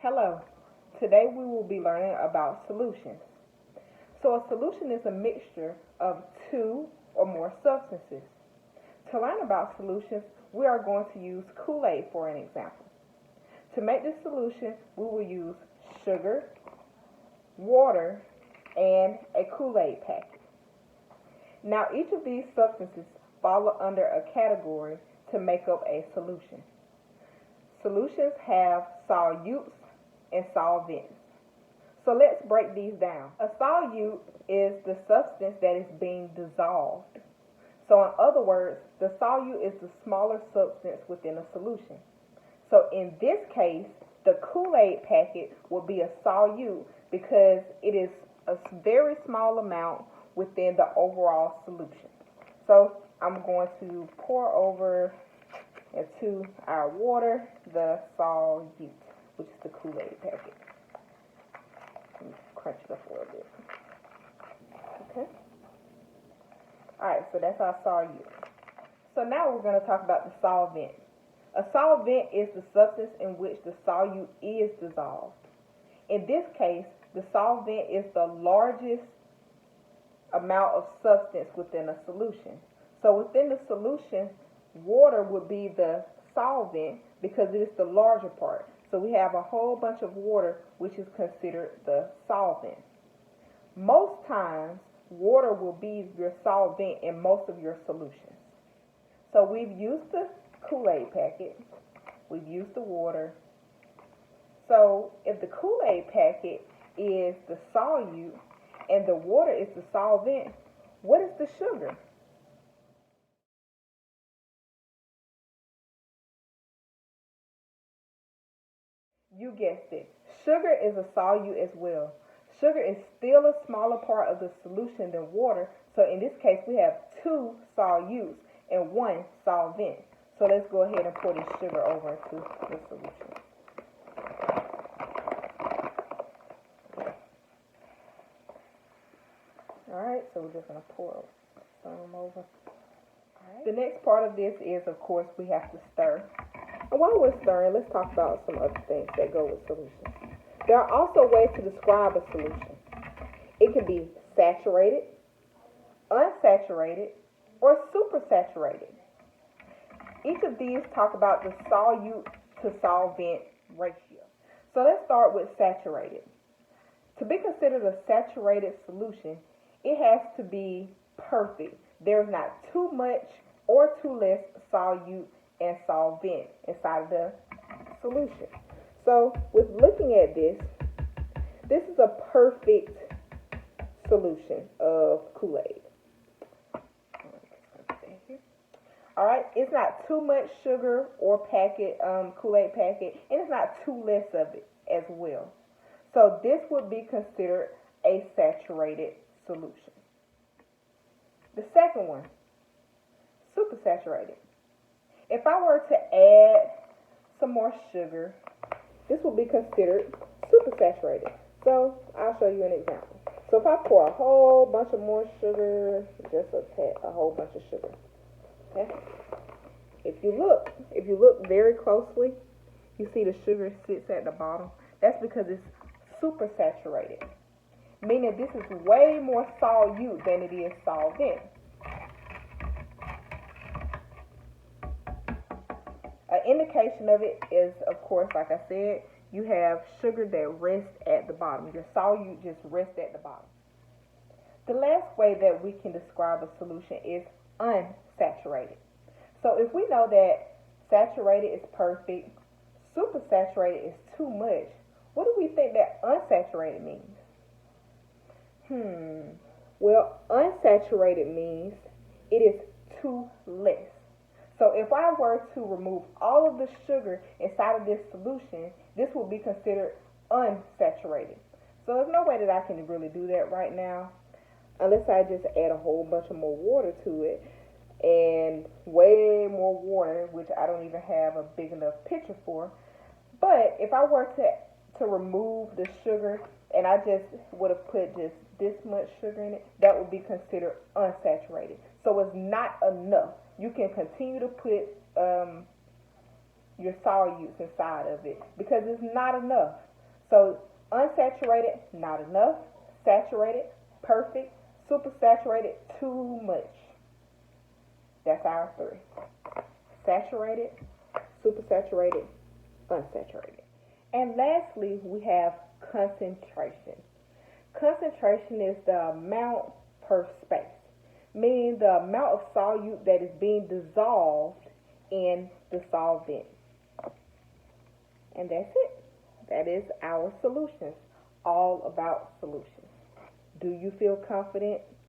Hello. Today we will be learning about solutions. So a solution is a mixture of two or more substances. To learn about solutions, we are going to use Kool-Aid for an example. To make this solution, we will use sugar, water, and a Kool-Aid packet. Now each of these substances fall under a category to make up a solution. Solutions have solutes and solvents. So let's break these down. A solute is the substance that is being dissolved. So in other words, the solute is the smaller substance within a solution. So in this case, the Kool-Aid packet will be a solute because it is a very small amount within the overall solution. So I'm going to pour over into our water the solute, which is the Kool-Aid packet. Let me crunch it up a little bit. Okay. Alright, so that's our solute. So now we're going to talk about the solvent. A solvent is the substance in which the solute is dissolved. In this case, the solvent is the largest amount of substance within a solution. So within the solution, water would be the solvent because it is the larger part. So we have a whole bunch of water, which is considered the solvent. Most times, water will be your solvent in most of your solutions. So we've used the Kool-Aid packet. We've used the water. So if the Kool-Aid packet is the solute and the water is the solvent, what is the sugar? You guessed it. Sugar is a solute as well. Sugar is still a smaller part of the solution than water. So in this case, we have two solutes and one solvent. So let's go ahead and pour this sugar over into the solution. Alright, so we're just going to pour some over. Right. The next part of this is, of course, we have to stir. And while we're stirring, let's talk about some other things that go with solutions. There are also ways to describe a solution. It can be saturated, unsaturated, or supersaturated. Each of these talk about the solute to solvent ratio. So let's start with saturated. To be considered a saturated solution, it has to be perfect. There's not too much or too less solute and solvent inside of the solution. So with looking at this, this is a perfect solution of Kool-Aid. Alright, it's not too much sugar or Kool-Aid packet, and it's not too less of it as well. So this would be considered a saturated solution. The second one, supersaturated. If I were to add some more sugar, this will be considered supersaturated. So I'll show you an example. So if I pour a whole bunch of more sugar, just a whole bunch of sugar. Okay. If you look very closely, you see the sugar sits at the bottom. That's because it's supersaturated, meaning this is way more solute than it is solvent. An indication of it is, of course, like I said, you have sugar that rests at the bottom. Your solute just rests at the bottom. The last way that we can describe a solution is unsaturated. So if we know that saturated is perfect, supersaturated is too much, what do we think that unsaturated means? Well, unsaturated means it is too less. So if I were to remove all of the sugar inside of this solution, this would be considered unsaturated. So there's no way that I can really do that right now, unless I just add a whole bunch of more water to it, and way more water, which I don't even have a big enough pitcher for. But if I were to remove the sugar and I just would have put just this much sugar in it, that would be considered unsaturated. So it's not enough. You can continue to put your solutes inside of it because it's not enough. So unsaturated, not enough. Saturated, perfect. Supersaturated, too much. That's our three. Saturated, supersaturated, unsaturated. And lastly, we have concentration. Concentration is the amount per space, meaning the amount of solute that is being dissolved in the solvent. And that's it. That is our solutions, all about solutions. Do you feel confident